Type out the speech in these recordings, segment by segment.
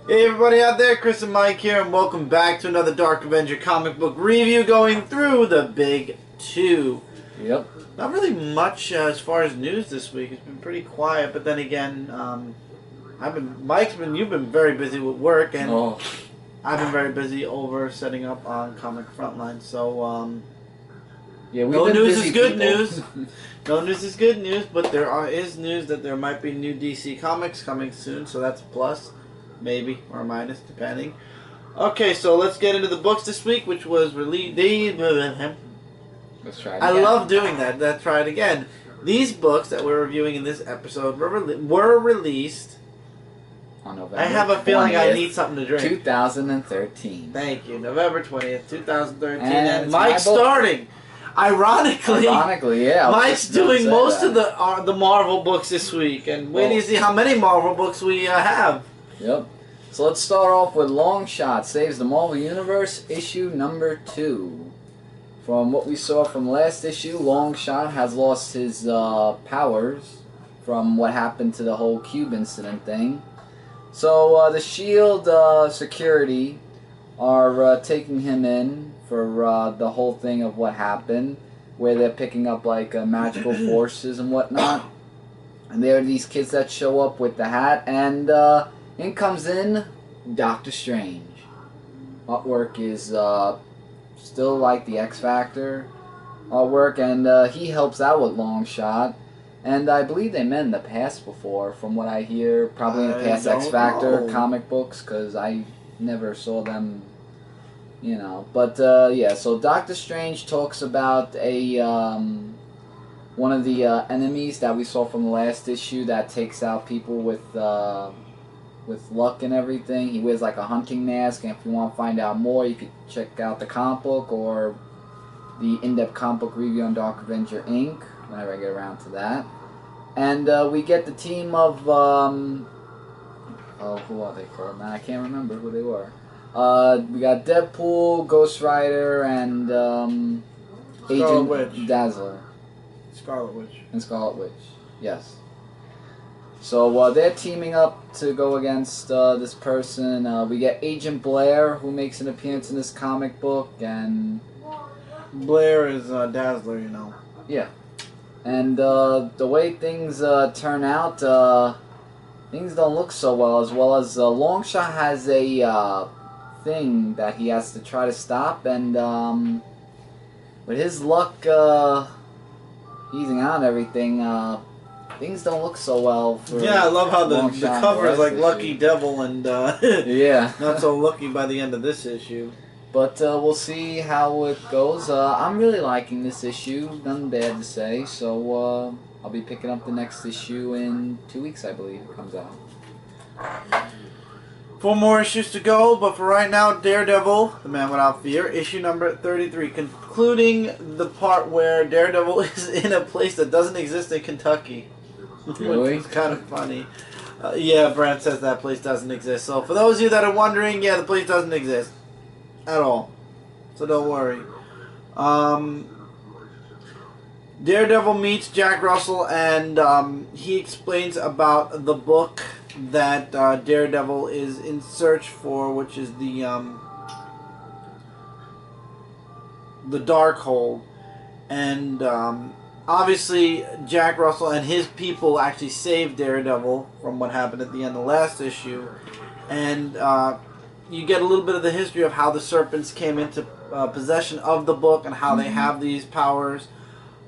Hey everybody out there, Chris and Mike here, and welcome back to another Dark Avenger Comic Book review going through the Big Two. Yep. Not really much as far as news this week. It's been pretty quiet, but then again, you've been very busy with work, and I've been very busy over setting up on Comic Frontline. So, yeah, no news is good news. No news is good news, but is news that there might be new DC Comics coming soon, so that's a plus. Maybe, or a minus, depending. Okay, so let's get into the books this week, which was released. Let's try it I again. love doing that. Let's try it again. These books that we're reviewing in this episode were released On November I have a feeling I 20th, need something to drink. 2013. Thank you. November 20th, 2013. And And it's Mike's my book. starting. Ironically, Yeah. I was Mike's just gonna doing say most that. of the Marvel books this week. And wait till you see how many Marvel books we have. Yep. So let's start off with Longshot Saves the Marvel Universe, issue number 2. From what we saw from last issue, Longshot has lost his powers from what happened to the whole Cube incident thing. So the S.H.I.E.L.D. Security are taking him in for the whole thing of what happened, where they're picking up like magical forces and whatnot. And there are these kids that show up with the hat, and in comes in Doctor Strange. Artwork is still like the X Factor artwork, and he helps out with Longshot. And I believe they met in the past before, from what I hear, probably in the past X Factor comic books, because I never saw them, you know. But yeah, so Doctor Strange talks about one of the enemies that we saw from the last issue that takes out people with luck and everything. He wears like a hunting mask, and if you want to find out more, you could check out the comic book or the in-depth comic book review on Dark Avenger Inc. whenever I get around to that. And we get the team of who are they called? Man, I can't remember who they were. We got Deadpool, Ghost Rider, and Agent Witch. Dazzler. Scarlet Witch. And Scarlet Witch, yes. So they're teaming up to go against this person. We get Agent Blair, who makes an appearance in this comic book, and Blair is Dazzler, you know. yeah. And the way things turn out, things don't look so well as Longshot has a thing that he has to try to stop, and with his luck easing out and everything, things don't look so well for Yeah, I love how the Longshot cover is like issue. Lucky Devil and Yeah. not so lucky by the end of this issue. But we'll see how it goes. I'm really liking this issue. Nothing bad to say. So I'll be picking up the next issue in 2 weeks, I believe it comes out. 4 more issues to go, but for right now, Daredevil, The Man Without Fear, issue number 33, concluding the part where Daredevil is in a place that doesn't exist in Kentucky. Really? Which is kind of funny. Yeah, Brent says that place doesn't exist. So for those of you that are wondering, yeah, the place doesn't exist. At all. So don't worry. Daredevil meets Jack Russell, and he explains about the book that Daredevil is in search for, which is the Darkhold. And obviously Jack Russell and his people actually saved Daredevil from what happened at the end of the last issue. And you get a little bit of the history of how the Serpents came into possession of the book and how they have these powers,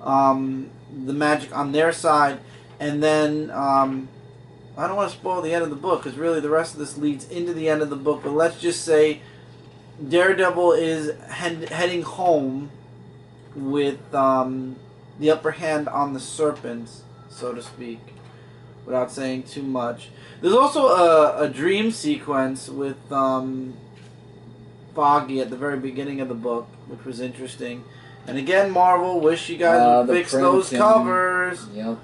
the magic on their side. And then I don't want to spoil the end of the book, because really the rest of this leads into the end of the book. But let's just say Daredevil is heading home with the upper hand on the Serpents, so to speak, without saying too much. There's also a dream sequence with Foggy at the very beginning of the book, which was interesting. And again, Marvel, wish you guys would fix those covers. Yep.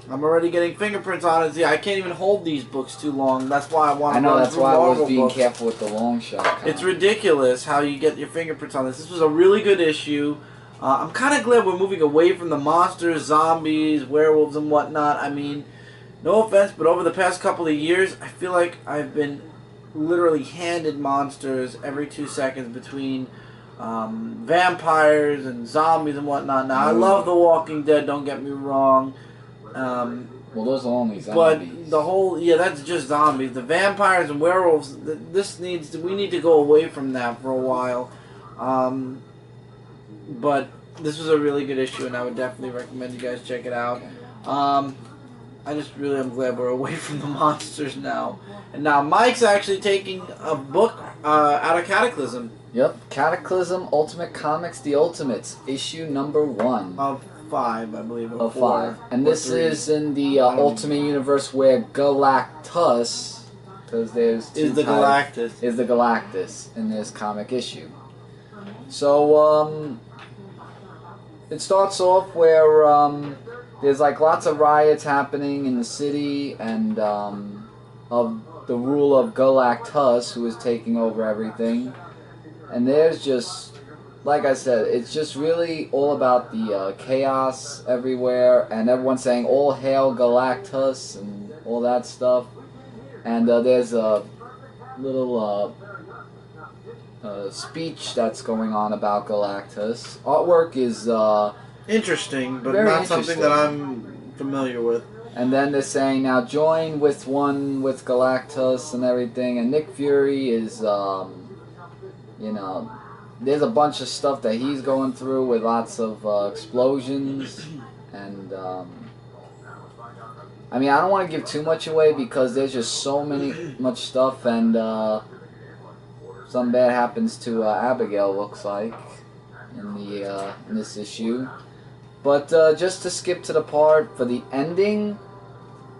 I'm already getting fingerprints on it. See, I can't even hold these books too long. That's why I want to I know, run that's through why I Marvel was being books. careful with the Longshot. It's ridiculous how you get your fingerprints on this. This was a really good issue. I'm kind of glad we're moving away from the monsters, zombies, werewolves, and whatnot. I mean, no offense, but over the past couple of years, I feel like I've been literally handed monsters every 2 seconds between vampires and zombies and whatnot. Now, I love The Walking Dead, don't get me wrong. Well, those are only zombies. But the whole, that's just zombies. The vampires and werewolves, we need to go away from that for a while. But this was a really good issue, and I would definitely recommend you guys check it out. I just really am glad we're away from the monsters now. And now Mike's actually taking a book out of Cataclysm. Yep, Cataclysm Ultimate Comics The Ultimates, issue number 1. Of 5, I believe. Of 5. And this is in the Ultimate Universe where Galactus, because there's two is the Galactus. Is the Galactus in this comic issue. So, it starts off where there's like lots of riots happening in the city, and of the rule of Galactus, who is taking over everything. And there's just, like I said, it's just really all about the chaos everywhere, and everyone saying "All hail Galactus" and all that stuff. And there's a little speech that's going on about Galactus. Artwork is interesting, but very not something that I'm familiar with. And then they're saying, now join with Galactus and everything. And Nick Fury is, there's a bunch of stuff that he's going through with lots of explosions. And, I don't want to give too much away because there's just so much stuff. And something bad happens to Abigail, looks like, in this issue. But just to skip to the part for the ending,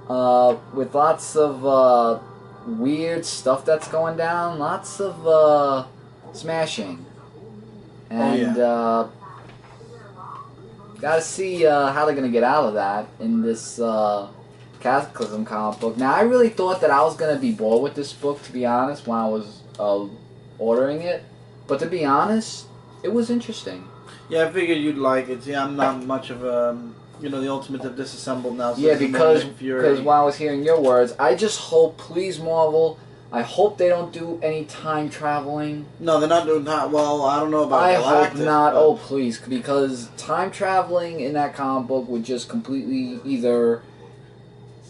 with lots of weird stuff that's going down, lots of smashing, and gotta see how they're gonna get out of that in this Cataclysm comic book. Now, I really thought that I was gonna be bored with this book, to be honest, when I was ordering it, but to be honest, it was interesting. Yeah, I figured you'd like it. See, I'm not much of a, the Ultimates have disassembled now. So yeah, because while I was hearing your words, I just hope, please Marvel, I hope they don't do any time traveling. No, they're not doing that. Well, I don't know about I Galactus, hope not. But... Oh, please, because time traveling in that comic book would just completely either,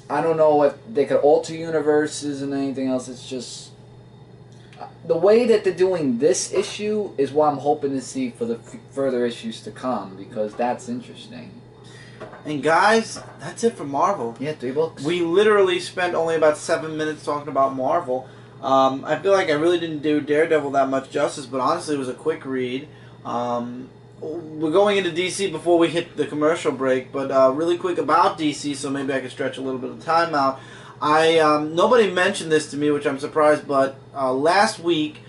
I don't know if they could alter universes and anything else. It's just... The way that they're doing this issue is what I'm hoping to see for the further issues to come, because that's interesting. And guys, that's it for Marvel. Yeah, 3 books. We literally spent only about 7 minutes talking about Marvel. I feel like I really didn't do Daredevil that much justice, but honestly it was a quick read. We're going into DC before we hit the commercial break, but really quick about DC, so maybe I can stretch a little bit of time out. Nobody mentioned this to me, which I'm surprised, but last week,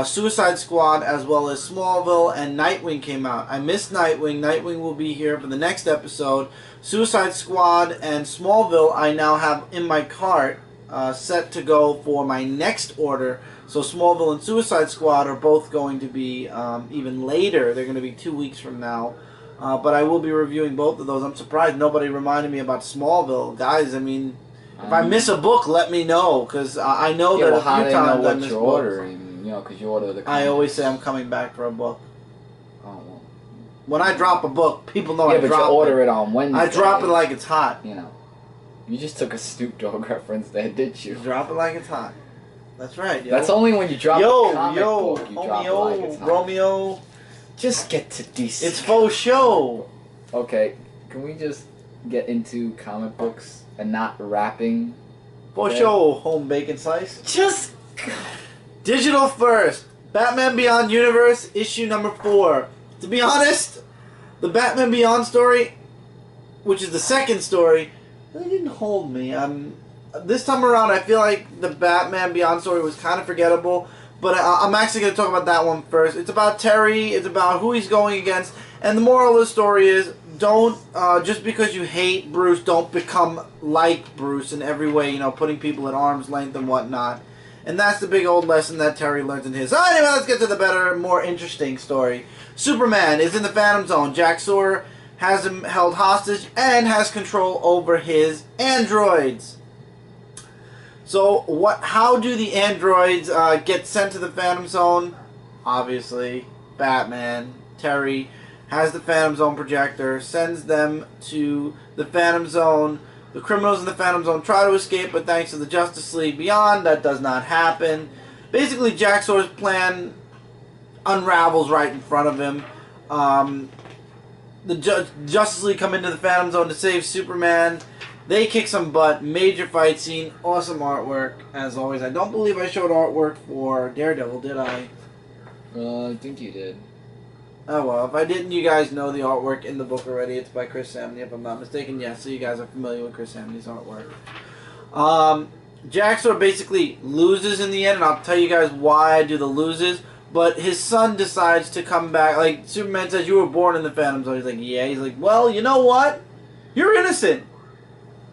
Suicide Squad as well as Smallville and Nightwing came out. I missed Nightwing. Nightwing will be here for the next episode. Suicide Squad and Smallville I now have in my cart, set to go for my next order. So Smallville and Suicide Squad are both going to be even later. They're going to be 2 weeks from now. But I will be reviewing both of those. I'm surprised nobody reminded me about Smallville. Guys, if I miss a book, let me know, because I know that a few times I miss you're books. ordering, because you order the comics. I always say I'm coming back for a book. Oh, well. When I drop a book, people know I drop it. Yeah, but you order it on Wednesday. I drop it like it's hot. You just took a Snoop Dogg reference there, did you? Drop it like it's hot. That's right, yo. That's only when you drop a comic book, you drop it like it's hot. Romeo. Just get to DC. It's faux show. Okay, can we just get into comic books and not rapping? Faux show, home bacon slice. Just digital first. Batman Beyond Universe, issue number 4. To be honest, the Batman Beyond story, which is the second story, really didn't hold me. This time around, I feel like the Batman Beyond story was kind of forgettable, but I'm actually going to talk about that one first. It's about Terry, it's about who he's going against, and the moral of the story is, don't, just because you hate Bruce, don't become like Bruce in every way, putting people at arm's length and whatnot. And that's the big old lesson that Terry learns in his. So anyway, let's get to the better, more interesting story. Superman is in the Phantom Zone. Jack Sawyer has him held hostage and has control over his androids. So how do the androids get sent to the Phantom Zone? Obviously, Batman, Terry, has the Phantom Zone projector, sends them to the Phantom Zone. The criminals in the Phantom Zone try to escape, but thanks to the Justice League Beyond, that does not happen. Basically, Jax-Sor's plan unravels right in front of him. The Justice League come into the Phantom Zone to save Superman. They kick some butt. Major fight scene. Awesome artwork, as always. I don't believe I showed artwork for Daredevil, did I? I think you did. Oh well, if I didn't, you guys know the artwork in the book already. It's by Chris Samney, if I'm not mistaken. Yes, so you guys are familiar with Chris Samney's artwork. Jax-Sor basically loses in the end, and I'll tell you guys why I do the loses. But his son decides to come back. Like, Superman says, you were born in the Phantom Zone. He's like, yeah. He's like, well, you know what? You're innocent.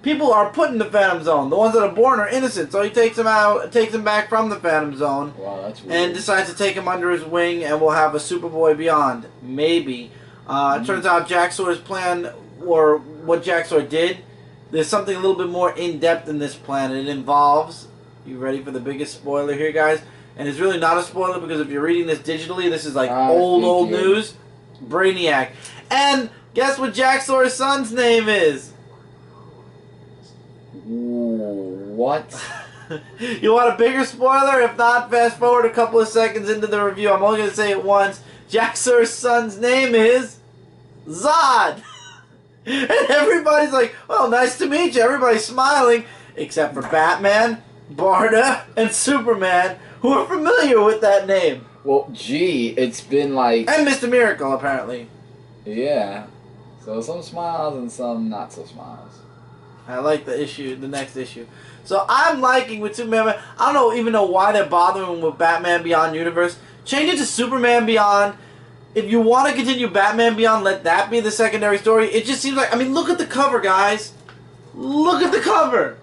People are put in the Phantom Zone. The ones that are born are innocent. So he takes him out, takes him back from the Phantom Zone. Wow, that's weird. And decides to take him under his wing, and we'll have a Superboy Beyond. Maybe. It turns out Jax-Sor's plan, or what Jax-Sor did, there's something a little bit more in-depth in this plan. It involves, you ready for the biggest spoiler here, guys? And it's really not a spoiler, because if you're reading this digitally, this is like old news. Brainiac. And guess what Jax-Sor's son's name is? What? You want a bigger spoiler? If not, fast forward a couple of seconds into the review. I'm only going to say it once. Jax-Sor's son's name is Zod. And everybody's like, well, nice to meet you. Everybody's smiling, except for Batman, Barda, and Superman, who are familiar with that name. Well, gee, it's been like... And Mr. Miracle, apparently. Yeah. So some smiles and some not so smiles. I like the next issue. So I'm liking with Superman. I don't even know why they're bothering with Batman Beyond Universe. Change it to Superman Beyond. If you want to continue Batman Beyond, let that be the secondary story. It just seems like, I mean, look at the cover, guys. Look at the cover.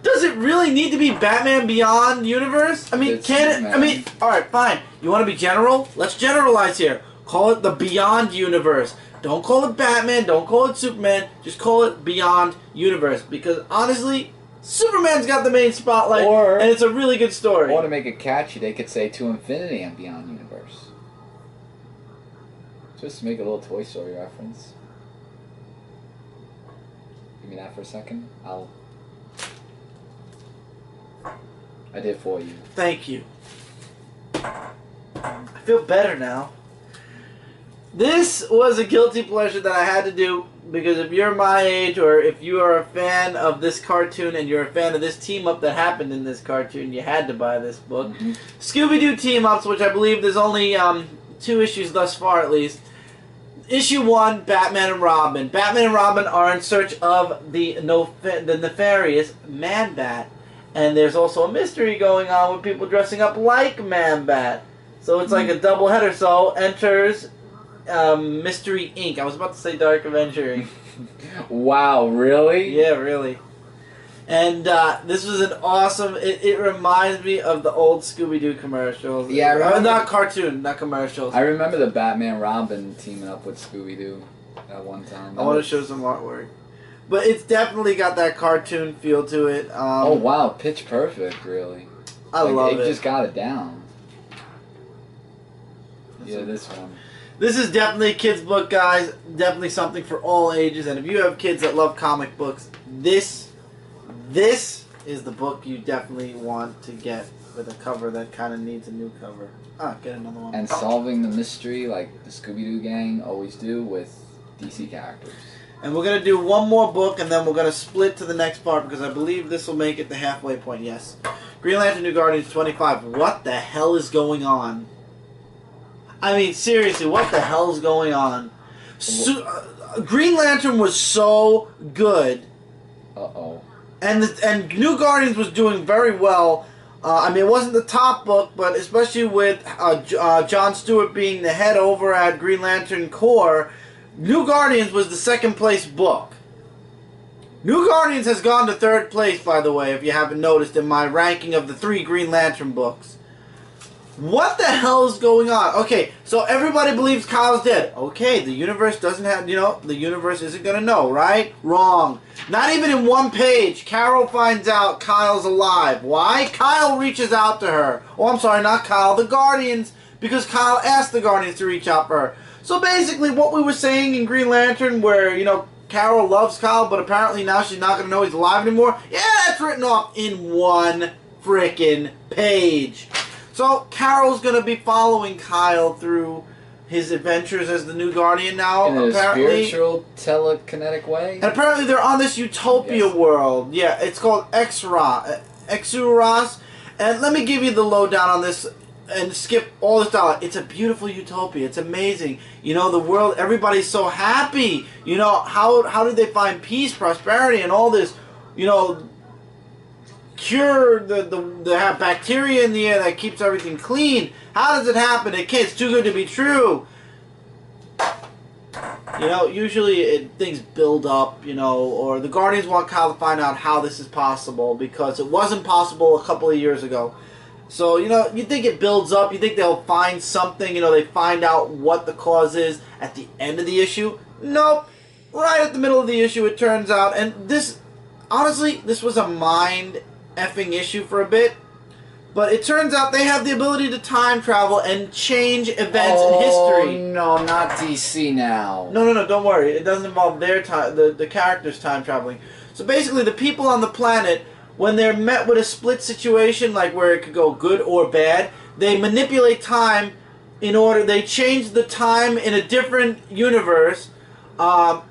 Does it really need to be Batman Beyond Universe? I mean, It's can it? Superman. I mean, alright, fine. You want to be general? Let's generalize here. Call it the Beyond Universe. Don't call it Batman. Don't call it Superman. Just call it Beyond Universe. Because, honestly, Superman's got the main spotlight, and it's a really good story. Or to make it catchy, they could say To Infinity and Beyond Universe. Just to make a little Toy Story reference. Give me that for a second. I did for you. Thank you. I feel better now. This was a guilty pleasure that I had to do because if you're my age or if you are a fan of this cartoon and you're a fan of this team-up that happened in this cartoon, you had to buy this book. Mm-hmm. Scooby-Doo team-ups, which I believe there's only 2 issues thus far at least. Issue 1, Batman and Robin. Batman and Robin are in search of the nefarious Man-Bat. And there's also a mystery going on with people dressing up like Man-Bat. So it's like a double header. So enters Mystery Inc. I was about to say Dark Avenger Inc. Wow, really? Yeah, really. And this was an awesome... It reminds me of the old Scooby-Doo commercials. Yeah, I remember. Not cartoon, not commercials. I remember the Batman Robin teaming up with Scooby-Doo at one time. I want to show some artwork. But it's definitely got that cartoon feel to it. Oh, wow. Pitch Perfect, really. I love it. It just got it down. Yeah, this one. This is definitely a kid's book, guys. Definitely something for all ages. And if you have kids that love comic books, this is the book you definitely want to get with a cover that kind of needs a new cover. Get another one. And solving the mystery like the Scooby-Doo gang always do with DC characters. And we're going to do one more book, and then we're going to split to the next part, because I believe this will make it the halfway point, yes. Green Lantern New Guardians 25. What the hell is going on? I mean, seriously, what the hell is going on? Green Lantern was so good. Uh-oh. And New Guardians was doing very well. I mean, it wasn't the top book, but especially with John Stewart being the head over at Green Lantern Corps, New Guardians was the second place book. New Guardians has gone to third place, by the way, if you haven't noticed, in my ranking of the 3 Green Lantern books. What the hell is going on? Okay, so everybody believes Kyle's dead. Okay, the universe doesn't have, the universe isn't going to know, right? Wrong. Not even in one page, Carol finds out Kyle's alive. Why? Kyle reaches out to her. Oh, I'm sorry, not Kyle, the Guardians, because Kyle asked the Guardians to reach out for her. So basically, what we were saying in Green Lantern, where, Carol loves Kyle, but apparently now she's not going to know he's alive anymore. Yeah, that's written off in one frickin' page. So Carol's going to be following Kyle through his adventures as the new Guardian now. In a spiritual, telekinetic way? And apparently they're on this utopia world. Yeah, it's called Exuras. And let me give you the lowdown on this and skip all this down. It's a beautiful utopia. It's amazing. The world, everybody's so happy. How did they find peace, prosperity, and all this, cure the have bacteria in the air that keeps everything clean? How does it happen? It's too good to be true. Usually things build up, or the Guardians want Kyle to find out how this is possible because it wasn't possible a couple of years ago. So, you think it builds up, you think they'll find something, they find out what the cause is at the end of the issue. Nope. Right at the middle of the issue, it turns out, and honestly, this was a mind-effing issue for a bit, but it turns out they have the ability to time travel and change events in history. Oh, no, not DC now. No, don't worry. It doesn't involve their time, the characters time traveling. So basically, the people on the planet, when they're met with a split situation, like where it could go good or bad, they manipulate time they change the time in a different universe, and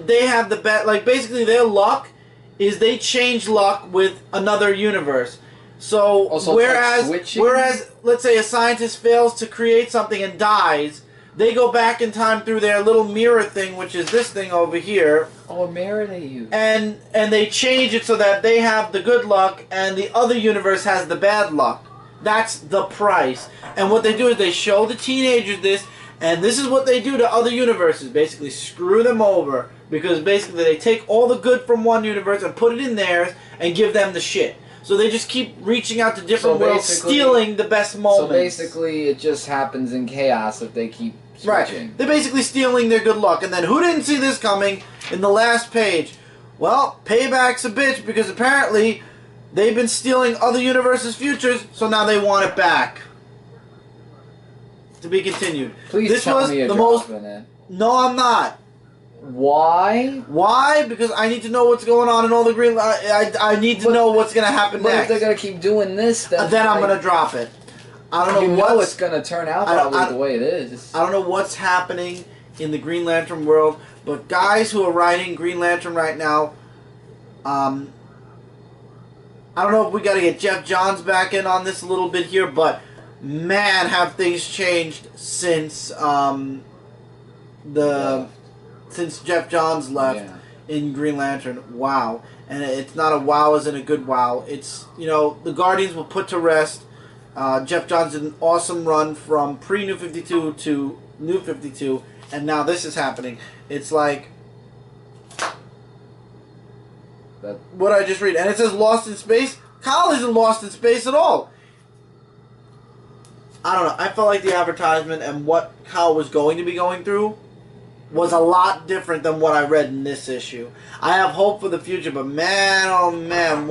they have the basically their luck is they change luck with another universe. So whereas let's say a scientist fails to create something and dies, they go back in time through their little mirror thing, which is this thing over here. Oh, a mirror they use. And they change it so that they have the good luck and the other universe has the bad luck. That's the price. And what they do is they show the teenagers this, and this is what they do to other universes. Basically screw them over, because basically they take all the good from one universe and put it in theirs and give them the shit. So they just keep reaching out to different worlds, stealing the best moments. So basically it just happens in chaos if they keep switching. Right. They're basically stealing their good luck. And then who didn't see this coming in the last page? Well, Payback's a bitch, because apparently they've been stealing other universes' futures, so now they want it back. To be continued. Please tell me you're dropping it. No, I'm not. Why? Why? Because I need to know what's going on in all the green... I need to know what's going to happen next. But if they're going to keep doing this, then I'm going to drop it. I don't know it's going to turn out probably the way it is. I don't know what's happening in the Green Lantern world, but guys who are writing Green Lantern right now, I don't know if we got to get Jeff Johns back in on this a little bit here, but man, have things changed since since Jeff Johns left in Green Lantern. Wow. And it's not a wow as in a good wow. It's, the Guardians will put to rest. Jeff Johns did an awesome run from pre-New 52 to New 52, and now this is happening. It's like what I just read. And it says Lost in Space. Kyle isn't lost in space at all. I don't know. I felt like the advertisement and what Kyle was going to be going through was a lot different than what I read in this issue. I have hope for the future, but man, oh man,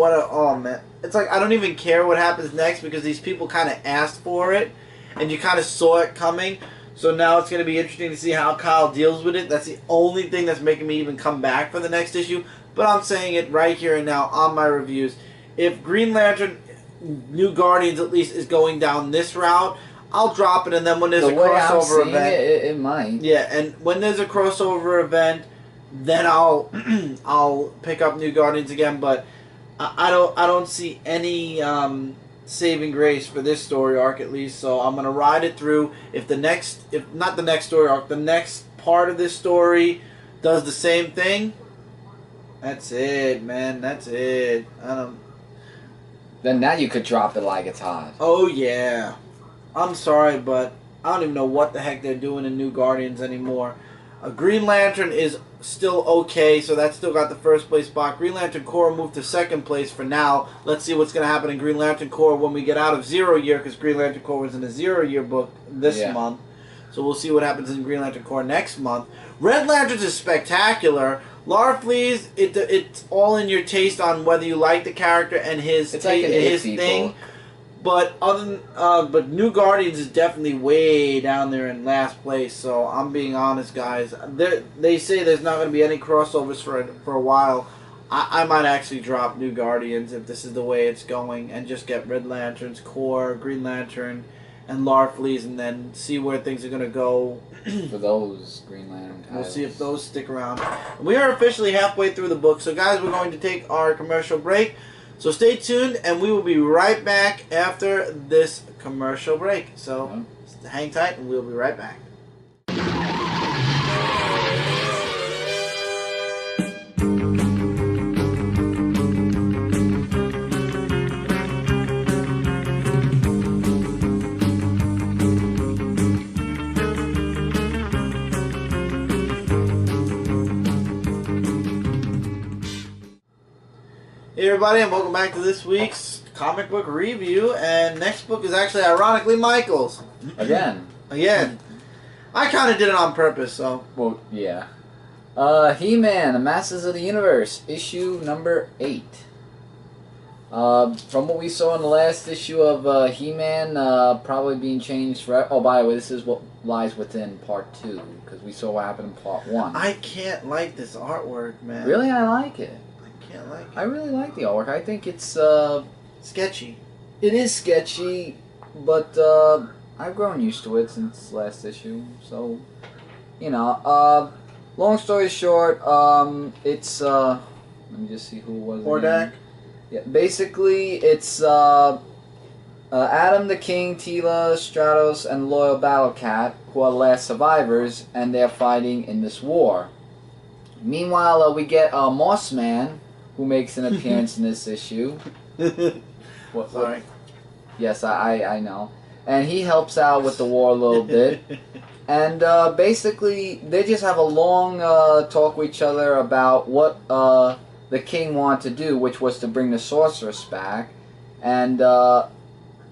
man. It's like I don't even care what happens next, because these people kind of asked for it, and you kind of saw it coming. So now it's going to be interesting to see how Kyle deals with it. That's the only thing that's making me even come back for the next issue. But I'm saying it right here and now on my reviews. If Green Lantern New Guardians at least is going down this route, I'll drop it, and then when there's a crossover event, it might. Yeah, and when there's a crossover event, then I'll pick up New Guardians again. But I don't see any saving grace for this story arc, at least. So I'm gonna ride it through. If not the next story arc, the next part of this story does the same thing, that's it, man. That's it. Then now you could drop it like it's hot. Oh yeah. I'm sorry, but I don't even know what the heck they're doing in New Guardians anymore. Green Lantern is still okay, so that's still got the first place spot. Green Lantern Corps moved to second place for now. Let's see what's going to happen in Green Lantern Corps when we get out of Zero Year, because Green Lantern Corps was in a Zero Year book this month. So we'll see what happens in Green Lantern Corps next month. Red Lanterns is spectacular. Larfleeze, it's all in your taste on whether you like the character and his thing. Book. But but New Guardians is definitely way down there in last place. So I'm being honest, guys. They say there's not going to be any crossovers for a while. I might actually drop New Guardians if this is the way it's going, and just get Red Lanterns, Corps, Green Lantern, and Larfleeze, and then see where things are going to go. For those Green Lantern titles. We'll see if those stick around. We are officially halfway through the book, so guys, we're going to take our commercial break. So stay tuned, and we will be right back after this commercial break. So hang tight, and we'll be right back. Hey everybody, and welcome back to this week's comic book review. And next book is actually, ironically, Michael's. Again. I kind of did it on purpose, so. Well, yeah. He-Man, The Masters of the Universe, issue number 8. From what we saw in the last issue of He-Man, probably being changed for... Oh, by the way, this is what lies within part 2, because we saw what happened in part 1. I can't like this artwork, man. Really? I like it. I really like the artwork. I think it's sketchy. It is sketchy, but I've grown used to it since last issue. So, you know, long story short, it's let me just see who it was. Hordak. Yeah, basically it's Adam the King, Tila, Stratos, and Loyal Battle Cat, who are the last survivors, and they're fighting in this war. Meanwhile, we get Moss Man, who makes an appearance in this issue. What? Sorry. Yes, I know. And he helps out with the war a little bit. And basically, they just have a long talk with each other about what the king wanted to do, which was to bring the sorceress back. And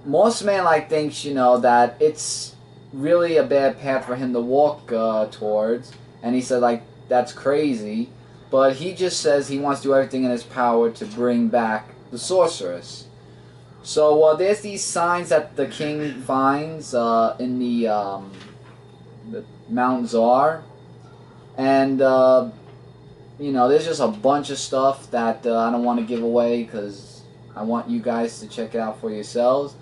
Moss Man, thinks, you know, that it's really a bad path for him to walk towards. And he said, that's crazy. But he just says he wants to do everything in his power to bring back the sorceress. So there's these signs that the king finds in the Mount Zar. And, you know, there's just a bunch of stuff that I don't want to give away because I want you guys to check it out for yourselves.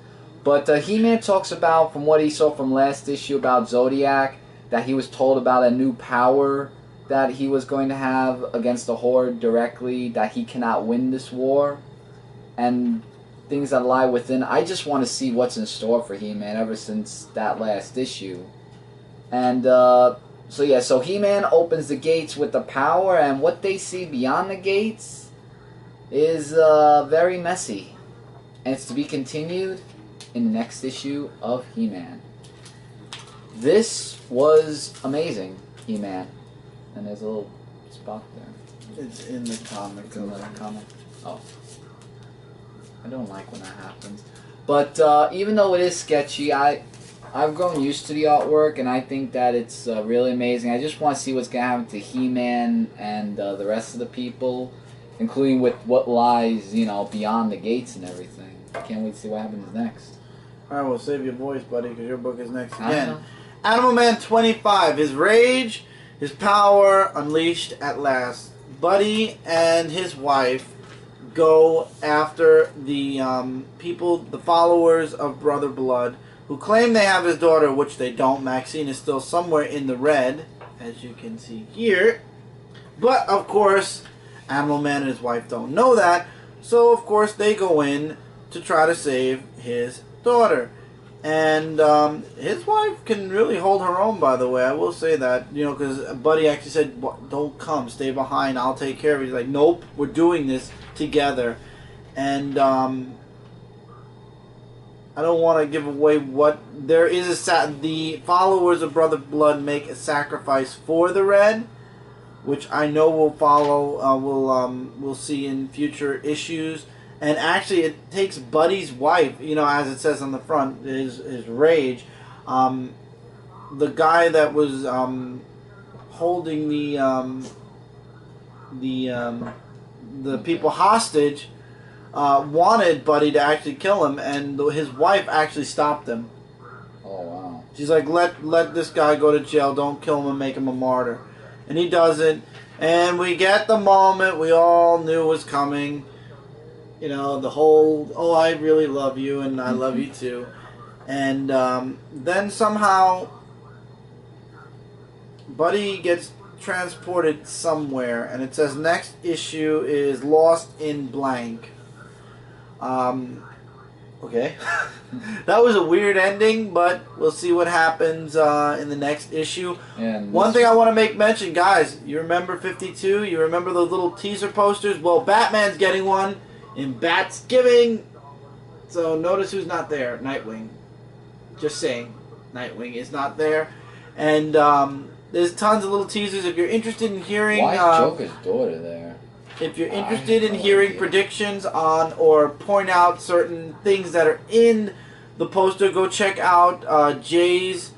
But He-Man talks about, from what he saw from last issue about Zodiac, that he was told about a new power that he was going to have against the Horde directly, that he cannot win this war, and things that lie within. I just want to see what's in store for He-Man ever since that last issue. And, so He-Man opens the gates with the power, and what they see beyond the gates is very messy. And it's to be continued in the next issue of He-Man. This was amazing, He-Man. And there's a little spot there. It's in the comic. It's in the comic. Oh. I don't like when that happens. But even though it is sketchy, I've grown used to the artwork, and I think that it's really amazing. I just want to see what's going to happen to He-Man and the rest of the people, including with what lies, you know, beyond the gates and everything. Can't wait to see what happens next. Alright, well, save your voice, buddy, because your book is next again. Animal Man 25. His rage... His power unleashed at last. Buddy and his wife go after the people, the followers of Brother Blood, who claim they have his daughter, which they don't. Maxine is still somewhere in the red, as you can see here. But, of course, Animal Man and his wife don't know that. So, of course, they go in to try to save his daughter. And his wife can really hold her own, by the way. I will say that, you know, because Buddy actually said, don't come, stay behind, I'll take care of it. He's like, nope, we're doing this together. And I don't want to give away what... There is the followers of Brother Blood make a sacrifice for the Red. which I know will follow. We'll see in future issues. And actually, it takes Buddy's wife. You know, as it says on the front, his Rage. The guy that was holding the people hostage wanted Buddy to actually kill him, and his wife actually stopped him. Oh wow! She's like, let this guy go to jail. Don't kill him and make him a martyr. And he doesn't. And we get the moment we all knew was coming. You know, the whole, oh, I really love you and I love you too. And then somehow Buddy gets transported somewhere, and it says next issue is Lost in Blank. Okay. That was a weird ending, but we'll see what happens in the next issue. And one thing I want to make mention, guys, you remember 52? You remember those little teaser posters? Well, Batman's getting one in Batsgiving. So notice who's not there. Nightwing. Just saying. Nightwing is not there. And there's tons of little teasers. If you're interested in hearing... Why is Joker's daughter there? If you're interested in hearing predictions on or point out certain things that are in the poster, go check out Jay's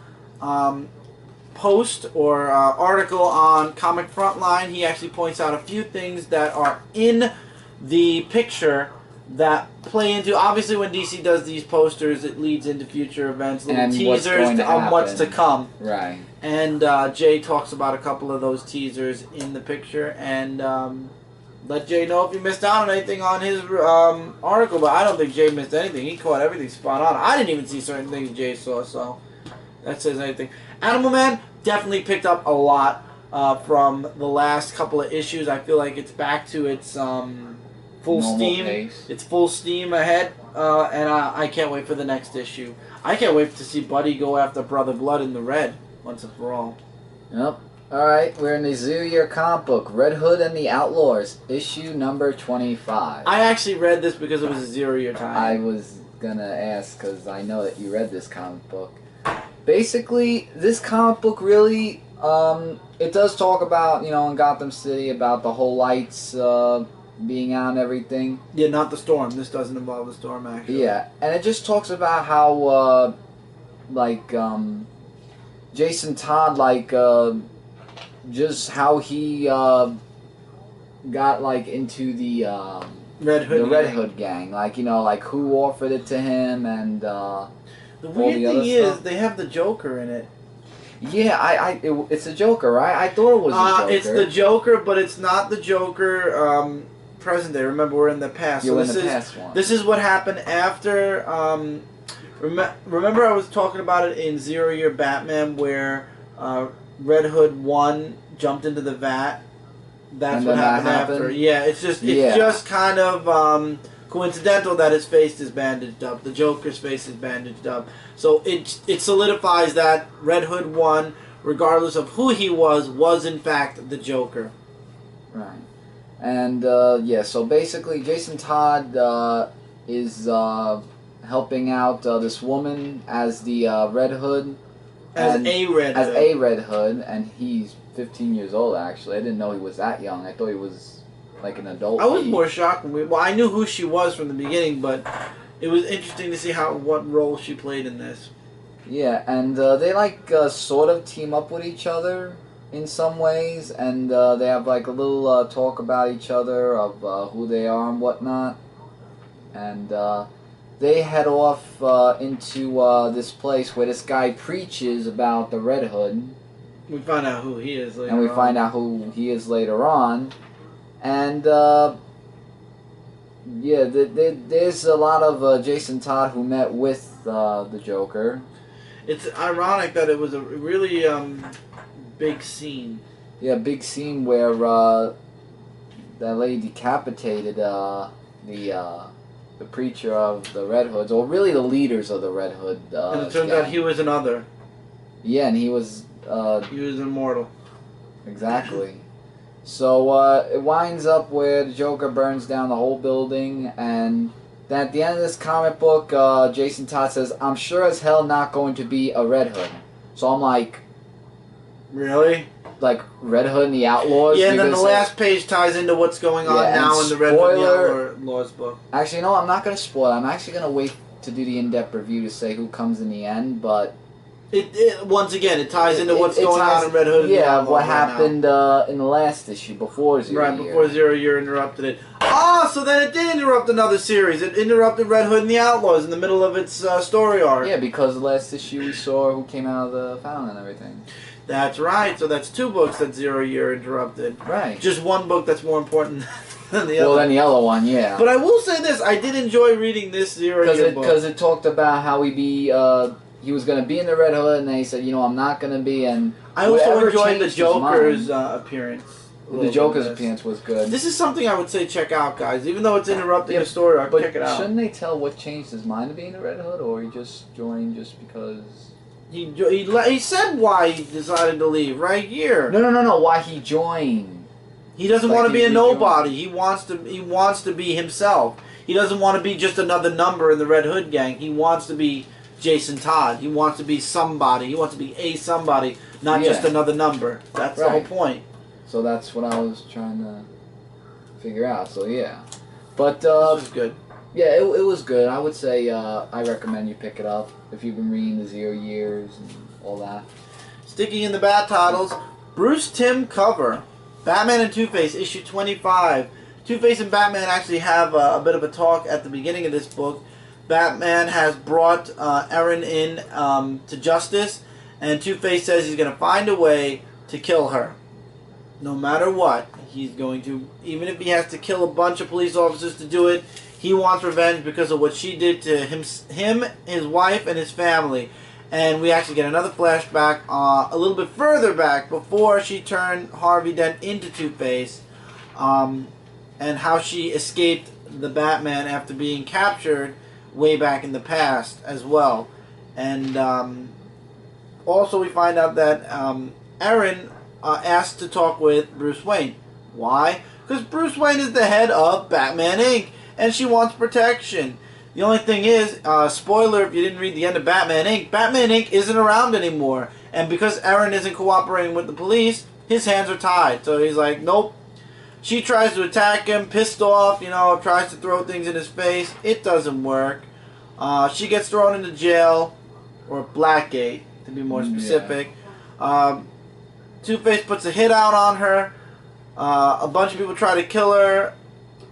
post or article on Comic Frontline. He actually points out a few things that are in the picture that play into... Obviously, when DC does these posters, it leads into future events, little And teasers on what's to come. Right. And Jay talks about a couple of those teasers in the picture, and let Jay know if you missed out on anything on his article. But I don't think Jay missed anything. He caught everything spot on. I didn't even see certain things Jay saw, so that says anything. Animal Man definitely picked up a lot from the last couple of issues. I feel like it's back to its full normal steam. pace. It's full steam ahead, and I can't wait for the next issue. I can't wait to see Buddy go after Brother Blood in the Red once and for all. Yep. Alright, we're in the Zero-Year Comic Book, Red Hood and the Outlaws, issue number 25. I actually read this because it was a 0-year time. I was gonna ask, because I know that you read this comic book. Basically, this comic book really, it does talk about, you know, in Gotham City, about the whole lights being out and everything. Yeah, not the storm. This doesn't involve the storm, actually. Yeah, and it just talks about how, Jason Todd, just how he got into the Red Hood gang, who offered it to him, and the weird thing is they have the Joker in it. Yeah, it's a Joker, right? I thought it was a Joker. It's the Joker, but it's not the Joker present day. Remember, we're in the past. You're so in the past one. This is what happened after. Remember, I was talking about it in 0-Year Batman, where Red Hood 1 jumped into the vat. That's what happened after. Yeah, it's just kind of coincidental that his face is bandaged up. The Joker's face is bandaged up. So it solidifies that Red Hood 1, regardless of who he was in fact the Joker. Right. And so basically Jason Todd is helping out this woman as the Red Hood. As a Red Hood, and he's 15 years old, actually. I didn't know he was that young. I thought he was like an adult. I was more shocked when I knew who she was from the beginning, but it was interesting to see what role she played in this. Yeah, and they sort of team up with each other in some ways, and they have a little talk about each other of who they are and whatnot. And they head off into this place where this guy preaches about the Red Hood. We find out who he is later on. And we find out who he is later on. And, there's a lot of Jason Todd who met with the Joker. It's ironic that it was a really big scene. Yeah, big scene where that lady decapitated the preacher of the Red Hoods, or really the leaders of the Red Hood. And it turns out he was another. Yeah, and he was immortal. Exactly. So it winds up where the Joker burns down the whole building, and then at the end of this comic book, Jason Todd says, "I'm sure as hell not going to be a Red Hood." So I'm like, really? like Red Hood and the Outlaws. Yeah, and then the last page ties into what's going on now in the Red Hood and the Outlaws book. Actually, no, I'm not going to spoil it. I'm actually going to wait to do the in-depth review to say who comes in the end, but... Once again, it ties into what's going on in Red Hood and the Outlaws. Yeah, what happened in the last issue, before Zero Year. Right, before 0 Year interrupted it. Ah, so then it did interrupt another series. It interrupted Red Hood and the Outlaws in the middle of its story arc. Yeah, because the last issue we saw who came out of the fountain and everything. That's right. So that's 2 books that 0 Year interrupted. Right. Just 1 book that's more important than the other. Well, than the other one, yeah. But I will say this. I did enjoy reading this 0 Year book. Because it talked about how he was going to be in the Red Hood, and then he said, I'm not going to be, and... I also enjoyed the Joker's appearance. The Joker's appearance was good. This is something I would say check out, guys. Even though it's interrupting the story arc, check it out. Shouldn't they tell what changed his mind to be in the Red Hood, or he just joined just because... He said why he decided to leave right here. No. Why he joined? He doesn't want to be a nobody. He wants to be himself. He doesn't want to be just another number in the Red Hood gang. He wants to be Jason Todd. He wants to be somebody. He wants to be a somebody, not just another number. That's the whole point. So that's what I was trying to figure out. So yeah, but this was good. Yeah, it was good. I would say I recommend you pick it up if you've been reading the 0 Years and all that. Sticking in the Bat titles, Bruce Timm cover, Batman and Two-Face issue 25. Two-Face and Batman actually have a bit of a talk at the beginning of this book. Batman has brought Erin in to justice, and Two-Face says he's going to find a way to kill her. No matter what, he's going to, even if he has to kill a bunch of police officers to do it, he wants revenge because of what she did to him, his wife, and his family. And we actually get another flashback a little bit further back before she turned Harvey Dent into Two-Face, and how she escaped the Batman after being captured way back in the past as well. And also we find out that Erin asked to talk with Bruce Wayne. Why? Because Bruce Wayne is the head of Batman Inc. and she wants protection. The only thing is, spoiler if you didn't read the end of Batman Inc., Batman Inc. isn't around anymore. And because Erin isn't cooperating with the police, his hands are tied. So he's like, nope. She tries to attack him, pissed off, tries to throw things in his face. It doesn't work. She gets thrown into jail, or Blackgate, to be more specific. Yeah. Two-Face puts a hit out on her. A bunch of people try to kill her.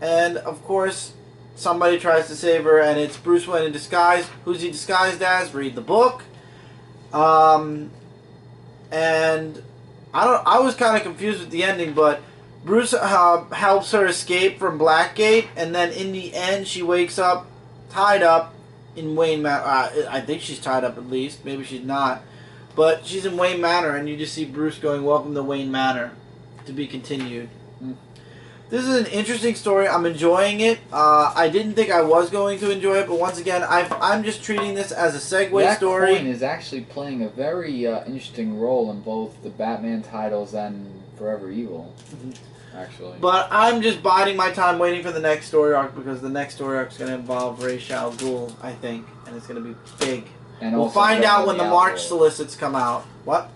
And, of course, somebody tries to save her, and it's Bruce Wayne in disguise. Who's he disguised as? Read the book. And I was kind of confused with the ending, but Bruce helps her escape from Blackgate, and then in the end she wakes up tied up in Wayne Manor. I think she's tied up at least. Maybe she's not. But she's in Wayne Manor, and you just see Bruce going, "Welcome to Wayne Manor," to be continued. This is an interesting story. I'm enjoying it. I didn't think I was going to enjoy it, but once again, I'm just treating this as a segue story. Quinn is actually playing a very interesting role in both the Batman titles and Forever Evil, actually. But I'm just biding my time waiting for the next story arc, because the next story arc is going to involve Ra's al Ghul, I think, and it's going to be big. And we'll find out when the March solicits come out. What?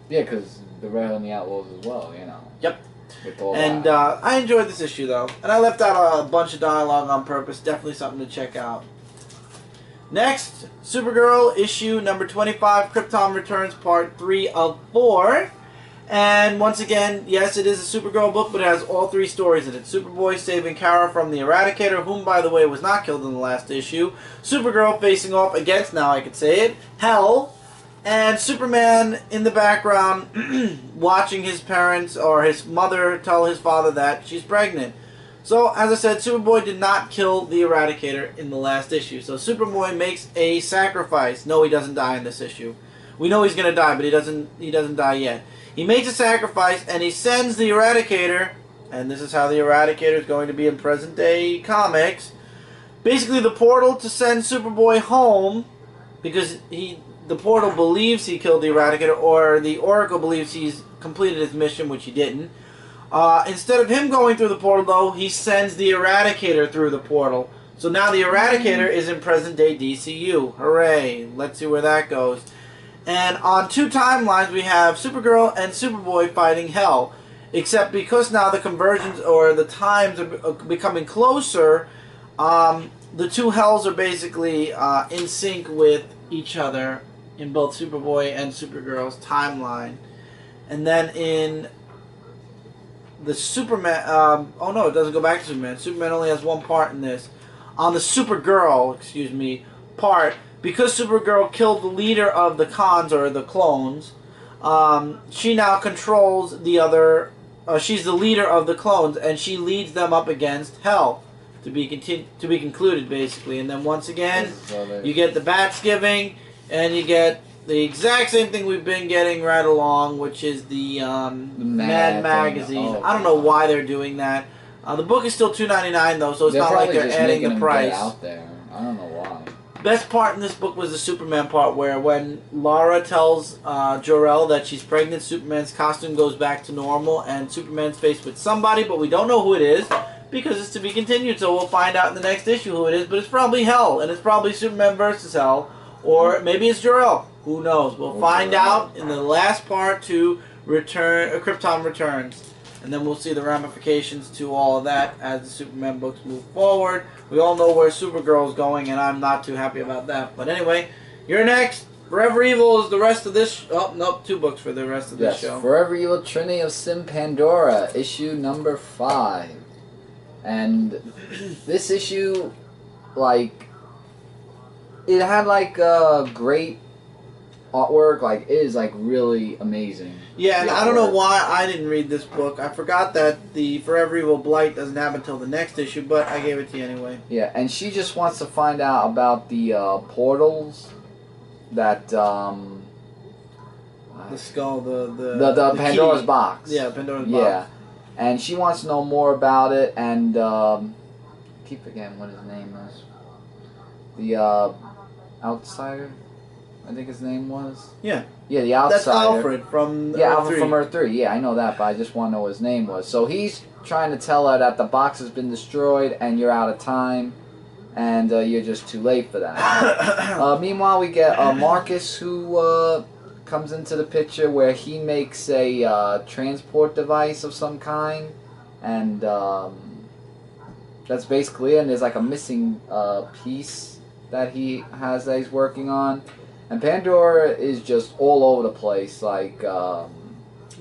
Yeah, because the Red and the Outlaws as well, Yep. And I enjoyed this issue, though. And I left out a bunch of dialogue on purpose. Definitely something to check out. Next, Supergirl issue number 25, Krypton Returns, part 3 of 4. And once again, yes, it is a Supergirl book, but it has all 3 stories in it. Superboy saving Kara from the Eradicator, whom, by the way, was not killed in the last issue. Supergirl facing off against, now I could say it, Hell. And Superman in the background watching his parents or his mother tell his father that she's pregnant. So, as I said, Superboy did not kill the Eradicator in the last issue. So Superboy makes a sacrifice. No, he doesn't die in this issue. We know he's going to die, but he doesn't die yet. He makes a sacrifice, and he sends the Eradicator, and this is how the Eradicator is going to be in present-day comics, basically the portal to send Superboy home, because the portal believes he killed the Eradicator, or the Oracle believes he's completed his mission, which he didn't. Instead of him going through the portal, though, he sends the Eradicator through the portal. So now the Eradicator is in present-day DCU. Hooray. Let's see where that goes. And on 2 timelines, we have Supergirl and Superboy fighting Hell. Except because now the conversions or the times are becoming closer, the 2 Hells are basically in sync with each other in both Superboy and Supergirl's timeline. And then in the Superman... oh no, it doesn't go back to Superman. Superman only has 1 part in this. On the Supergirl, part, because Supergirl killed the leader of the Khans, or the clones, she now controls the other... she's the leader of the clones, and she leads them up against Hell. To be concluded, basically. And then once again, you get the Batsgiving, and you get the exact same thing we've been getting right along, which is the Mad Magazine. I don't know why they're doing that. The book is still $2.99 though, so it's not like they're adding the price. Out there. I don't know why. Best part in this book was the Superman part, where when Lara tells Jor-El that she's pregnant, Superman's costume goes back to normal, and Superman's faced with somebody, but we don't know who it is, because it's to be continued, so we'll find out in the next issue who it is, but it's probably Hell, and it's probably Superman versus Hell, or maybe it's Jor-El. Who knows? We'll find out in the last part to Krypton Returns. And then we'll see the ramifications to all of that as the Superman books move forward. We all know where Supergirl's going, and I'm not too happy about that. But anyway, you're next. Forever Evil is the rest of this... oh, nope, 2 books for the rest of this show. Forever Evil, Trinity of Sin, Pandora, issue number 5. And this issue, like, it had, like, a great artwork. Like, it is, like, really amazing. Yeah, and I don't know why I didn't read this book. I forgot that the Forever Evil Blight doesn't happen until the next issue, but I gave it to you anyway. Yeah, and she just wants to find out about the portals that, the skull, the Pandora's key. box. Yeah, Pandora's box. Yeah. And she wants to know more about it, and I keep forgetting what his name is. The Outsider, I think his name was. Yeah. Yeah, the Outsider. That's Alfred from Alfred from Earth 3. Yeah, I know that, but I just want to know what his name was. So he's trying to tell her that the box has been destroyed, and you're out of time, and you're just too late for that. Meanwhile, we get Marcus, who comes into the picture, where he makes a transport device of some kind, and that's basically it. And there's like a missing piece that he has that he's working on, and Pandora is just all over the place, like so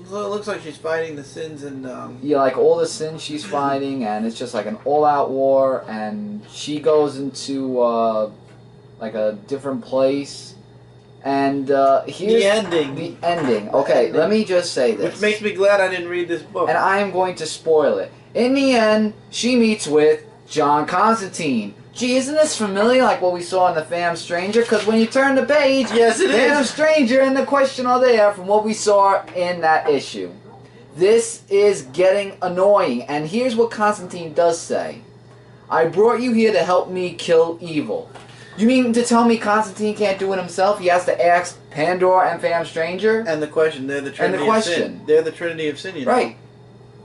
it looks like she's fighting the sins and yeah, like all the sins she's fighting, and it's just like an all-out war, and she goes into like a different place. And here's the ending. The ending. Okay, let me just say this. Which makes me glad I didn't read this book. And I am going to spoil it. In the end, she meets with John Constantine. Gee, isn't this familiar, like what we saw in The Phantom Stranger? Because when you turn the page, yes, it Phantom is. Stranger and the Question are there from what we saw in that issue. This is getting annoying. And here's what Constantine does say. I brought you here to help me kill evil. You mean to tell me Constantine can't do it himself? He has to ask Pandora and Phantom Stranger? And the Question. They're the Trinity of Sin. They're the Trinity of Sin, you know? Right.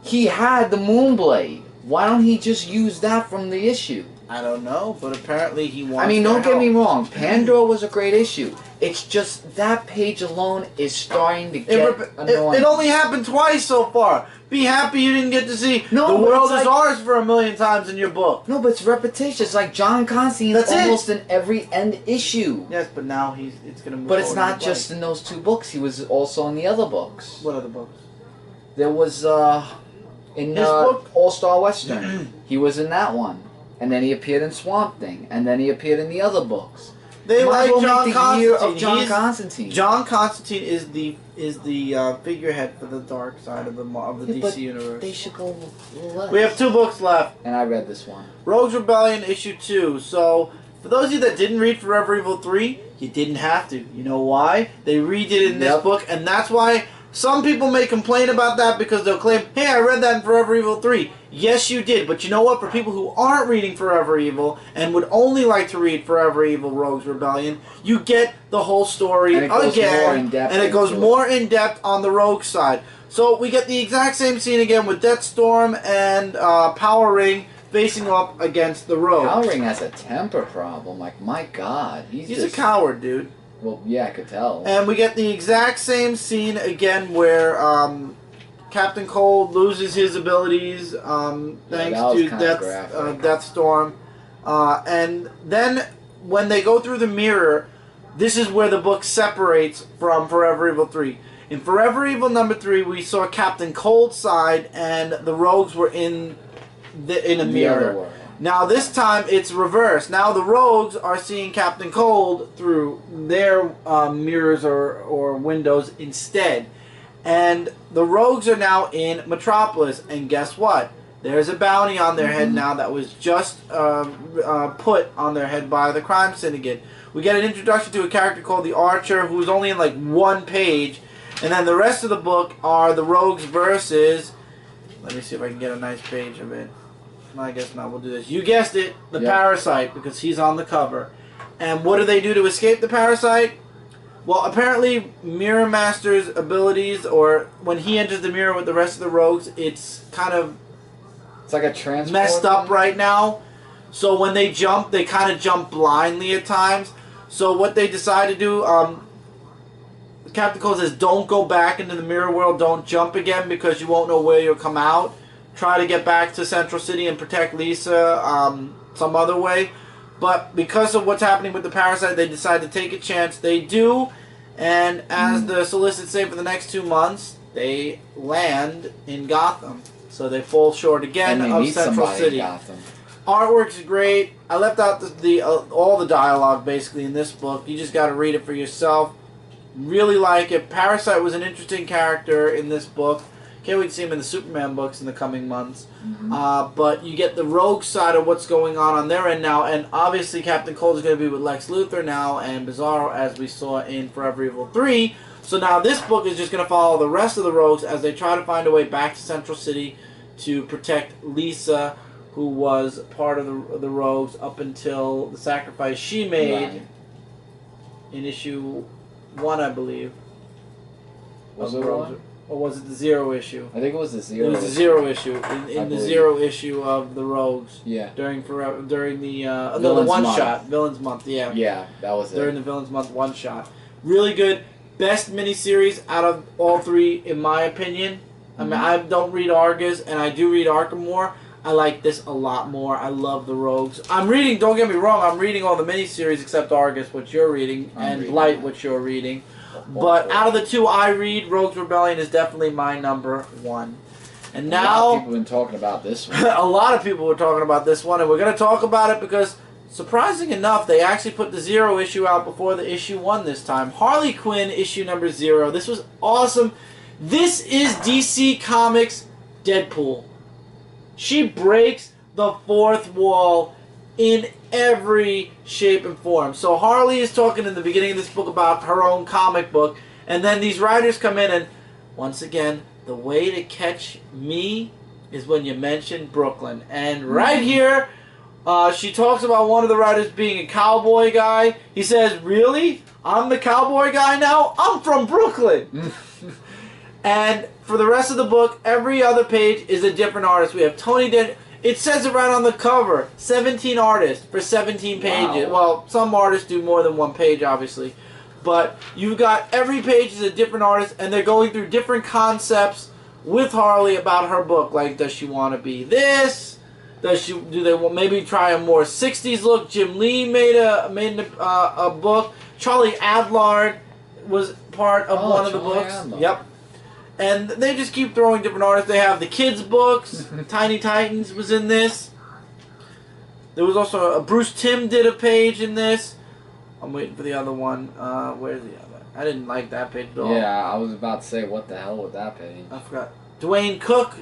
He had the Moonblade. Why don't he just use that from the issue? I don't know, but apparently he wants I mean, don't their get me help. wrong. Pandora was a great issue. It's just that page alone is starting to get annoying. It only happened twice so far. Be happy you didn't get to see No, the but world it's is like- ours for 1,000,000 times in your book. No, but it's repetitious. Like John Constantine is That's it. almost in every end issue. Yes, but now it's going to move But it's forward not just in those 2 books. He was also in the other books. What other books? There was in His book? All-Star Western. He was in that one. And then he appeared in Swamp Thing. And then he appeared in the other books. They Might as like well John make the year of Constantine. John He's- Constantine. John Constantine is the figurehead for the dark side of the Yeah, DC but universe. They should go less. We have 2 books left. And I read this one. Rogue's Rebellion issue 2. So, for those of you that didn't read Forever Evil 3, you didn't have to. You know why? They redid it in this Yep. book, and that's why some people may complain about that because they'll claim, hey, I read that in Forever Evil 3. Yes, you did, but you know what? For people who aren't reading Forever Evil and would only like to read Forever Evil Rogue's Rebellion, you get the whole story And it goes again, more in depth and it goes into it. more in depth on the Rogue side. So we get the exact same scene again with Deathstorm and Power Ring facing up against the Rogue. Power Ring has a temper problem. Like, my God. He's just, a coward, dude. Well, yeah, I could tell. And we get the exact same scene again where Captain Cold loses his abilities thanks to Deathstorm. And then when they go through the mirror, this is where the book separates from Forever Evil 3. In Forever Evil number 3, we saw Captain Cold's side, and the Rogues were in a mirror. Now this time it's reversed. Now the Rogues are seeing Captain Cold through their mirrors or windows instead. And the Rogues are now in Metropolis. And guess what? There's a bounty on their head now that was just put on their head by the crime syndicate. We get an introduction to a character called the Archer, who's only in like one page. And then the rest of the book are the Rogues versus... Let me see if I can get a nice page of it. I guess not. We'll do this. You guessed it. The Parasite, because he's on the cover. And what do they do to escape the Parasite? Well, apparently Mirror Master's abilities, or when he enters the mirror with the rest of the Rogues, it's kind of... It's like a transport messed up right now. So when they jump, they kind of jump blindly at times. So what they decide to do... Captain Cold says, don't go back into the mirror world. Don't jump again because you won't know where you'll come out. Try to get back to Central City and protect Lisa some other way. But because of what's happening with the Parasite, they decide to take a chance. They do. And as the solicits say, for the next 2 months, they land in Gotham. So they fall short again of Central City. Artwork's great. I left out all the dialogue basically in this book. You just got to read it for yourself. Really like it. Parasite was an interesting character in this book. Can't wait to see him in the Superman books in the coming months. But you get the rogue side of what's going on their end now. And obviously Captain Cold is going to be with Lex Luthor now and Bizarro, as we saw in Forever Evil 3. So now this book is just going to follow the rest of the rogues as they try to find a way back to Central City to protect Lisa, who was part of the rogues up until the sacrifice she made in issue 1, I believe. Was it 1? Or was it the 0 issue? I think it was the 0. It was the 0 issue. In the 0 issue of the Rogues. Yeah. During the one-shot. Villains Month, yeah. Yeah, that was it. During the Villains Month one-shot. Really good. Best miniseries out of all 3, in my opinion. I mean, I don't read Argus, and I do read Arkham more. I like this a lot more. I love the Rogues. I'm reading, don't get me wrong, I'm reading all the miniseries except Argus, which you're reading, and Light, which you're reading. But out of the 2 I read, Rogues Rebellion is definitely my number 1. And now... A lot of people have been talking about this one. A lot of people were talking about this one, and we're going to talk about it because, surprising enough, they actually put the 0 issue out before the issue 1 this time. Harley Quinn, issue number 0. This was awesome. This is DC Comics' Deadpool. She breaks the 4th wall in every shape and form. So Harley is talking in the beginning of this book about her own comic book, and then these writers come in and, once again, the way to catch me is when you mention Brooklyn. And right here, she talks about one of the writers being a cowboy guy. He says, really? I'm the cowboy guy now? I'm from Brooklyn. And for the rest of the book, every other page is a different artist. We have Tony Den. It says it right on the cover. 17 artists for 17 pages. Wow. Well, some artists do more than one page, obviously. But you've got every page is a different artist, and they're going through different concepts with Harley about her book. Like, does she want to be this? Do they want maybe try a more 60s look? Jim Lee made a book. Charlie Adlard was part of one of the books. Adlard. Yep. And they just keep throwing different artists. They have the kids' books. Tiny Titans was in this. There was also Bruce Timm did a page in this. I'm waiting for the other one. Where's the other? I didn't like that page at all. Yeah, I was about to say, what the hell with that page? I forgot. Dwayne Cook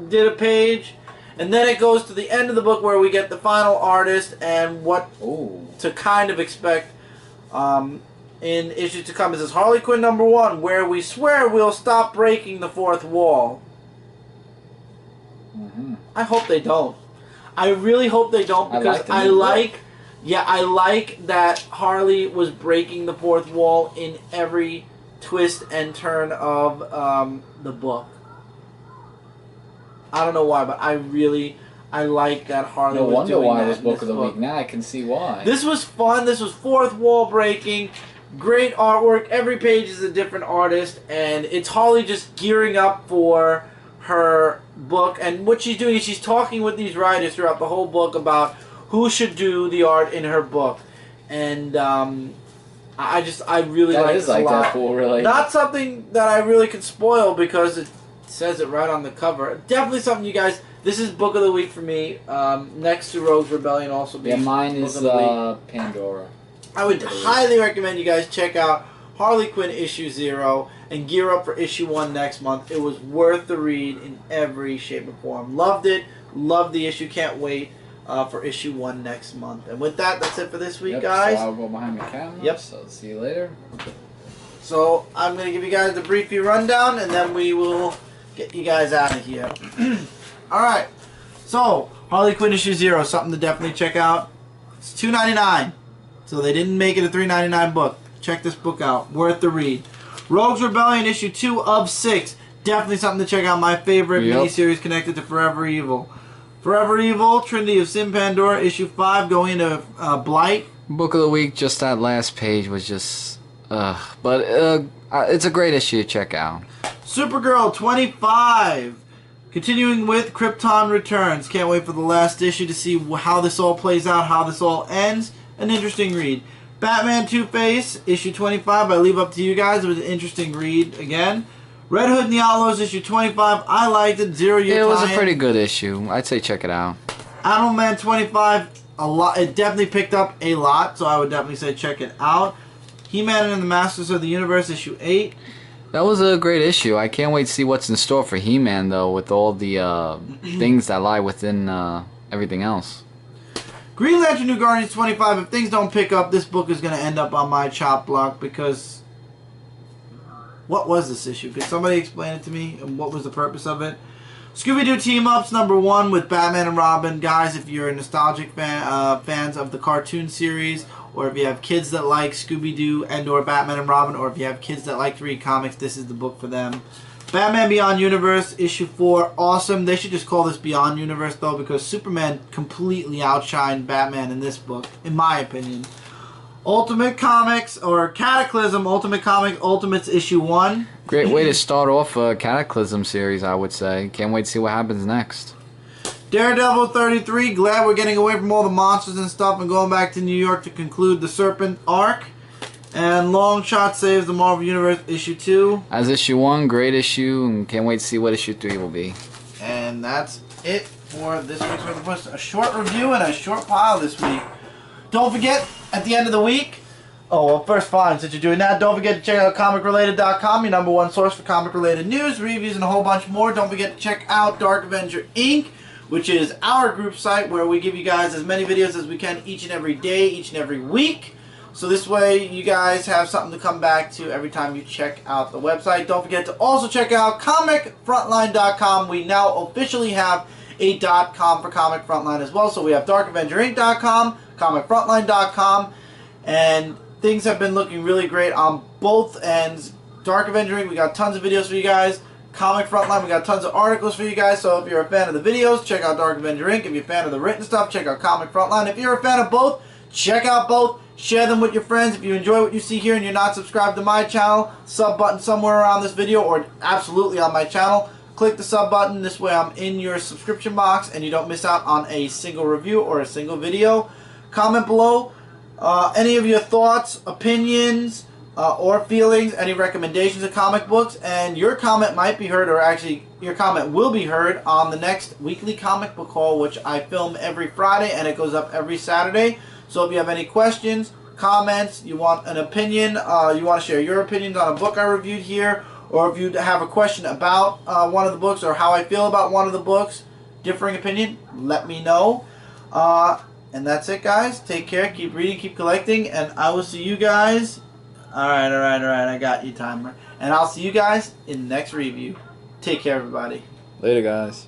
did a page. And then it goes to the end of the book where we get the final artist and what to kind of expect in issues to come. It says Harley Quinn number 1, where we swear we'll stop breaking the 4th wall. I hope they don't. I really hope they don't, because I like that Harley was breaking the 4th wall in every twist and turn of the book. I don't know why, but I like that Harley was doing that. No wonder why this book of the week. Now I can see why. This was fun. This was 4th wall breaking. Great artwork. Every page is a different artist, and it's Harley just gearing up for her book. And what she's doing is she's talking with these writers throughout the whole book about who should do the art in her book. And I really like this a lot. That cool, really. Not something that I really can spoil because it says it right on the cover. Definitely something you guys. This is book of the week for me. Next to Rogue's Rebellion, also. Yeah, mine is Pandora. I would highly recommend you guys check out Harley Quinn issue 0 and gear up for issue 1 next month. It was worth the read in every shape and form. Loved it. Loved the issue. Can't wait for issue 1 next month. And with that, that's it for this week, guys. So I'll go behind the camera. Yep. So see you later. So I'm going to give you guys the briefy rundown, and then we will get you guys out of here. Alright. So, Harley Quinn issue 0, something to definitely check out. It's $2.99. So they didn't make it a $3.99 book. Check this book out. Worth the read. Rogue's Rebellion issue 2 of 6. Definitely something to check out. My favorite miniseries connected to Forever Evil. Forever Evil, Trinity of Sin Pandora, issue 5, going into Blight. Book of the week, just that last page was just... but it's a great issue to check out. Supergirl 25. Continuing with Krypton Returns. Can't wait for the last issue to see how this all plays out, how this all ends. An interesting read. Batman Two-Face, issue 25. I leave up to you guys. It was an interesting read again. Red Hood and the Outlaws, issue 25. I liked it. 0 year. It was a pretty good issue. I'd say check it out. Animal Man 25. A lot. It definitely picked up a lot, so I would definitely say check it out. He-Man and the Masters of the Universe, issue 8. That was a great issue. I can't wait to see what's in store for He-Man, though, with all the things that lie within everything else. Green Lantern New Guardians 25. If things don't pick up, this book is going to end up on my chop block because... What was this issue? Could somebody explain it to me? And what was the purpose of it? Scooby-Doo Team-Ups #1 with Batman and Robin. Guys, if you're a nostalgic fans of the cartoon series, or if you have kids that like Scooby-Doo and or Batman and Robin, or if you have kids that like to read comics, this is the book for them. Batman Beyond Universe, issue 4, awesome. They should just call this Beyond Universe, though, because Superman completely outshined Batman in this book, in my opinion. Ultimate Comics, or Cataclysm, Ultimate Comics, Ultimates, issue 1. Great way to start off a Cataclysm series, I would say. Can't wait to see what happens next. Daredevil 33, glad we're getting away from all the monsters and stuff and going back to New York to conclude the Serpent arc. And Longshot Saves the Marvel Universe, issue 2. As issue 1, great issue, and can't wait to see what issue 3 will be. And that's it for this week's Worth of Books. A short review and a short pile this week. Don't forget, at the end of the week, first fine, since you're doing that, don't forget to check out comicrelated.com, your #1 source for comic-related news, reviews, and a whole bunch more. Don't forget to check out Dark Avenger Inc., which is our group site where we give you guys as many videos as we can each and every day, each and every week. So this way you guys have something to come back to every time you check out the website. Don't forget to also check out comicfrontline.com. We now officially have a .com for Comic Frontline as well. So we have darkavengerinc.com, comicfrontline.com, and things have been looking really great on both ends. Dark Avenger Inc., we got tons of videos for you guys. Comic Frontline, we got tons of articles for you guys. So if you're a fan of the videos, check out Dark Avenger Inc. If you're a fan of the written stuff, check out Comic Frontline. If you're a fan of both, check out both. Share them with your friends. If you enjoy what you see here and you're not subscribed to my channel, sub button somewhere around this video or absolutely on my channel. Click the sub button. This way I'm in your subscription box and you don't miss out on a single review or a single video. Comment below any of your thoughts, opinions, or feelings, any recommendations of comic books, and your comment might be heard, or actually your comment will be heard on the next weekly comic book haul, which I film every Friday and it goes up every Saturday. So if you have any questions, comments, you want an opinion, you want to share your opinions on a book I reviewed here, or if you have a question about one of the books or how I feel about one of the books, differing opinion, let me know. And that's it, guys. Take care, keep reading, keep collecting, and I will see you guys. Alright, I got you, timer. And I'll see you guys in the next review. Take care, everybody. Later, guys.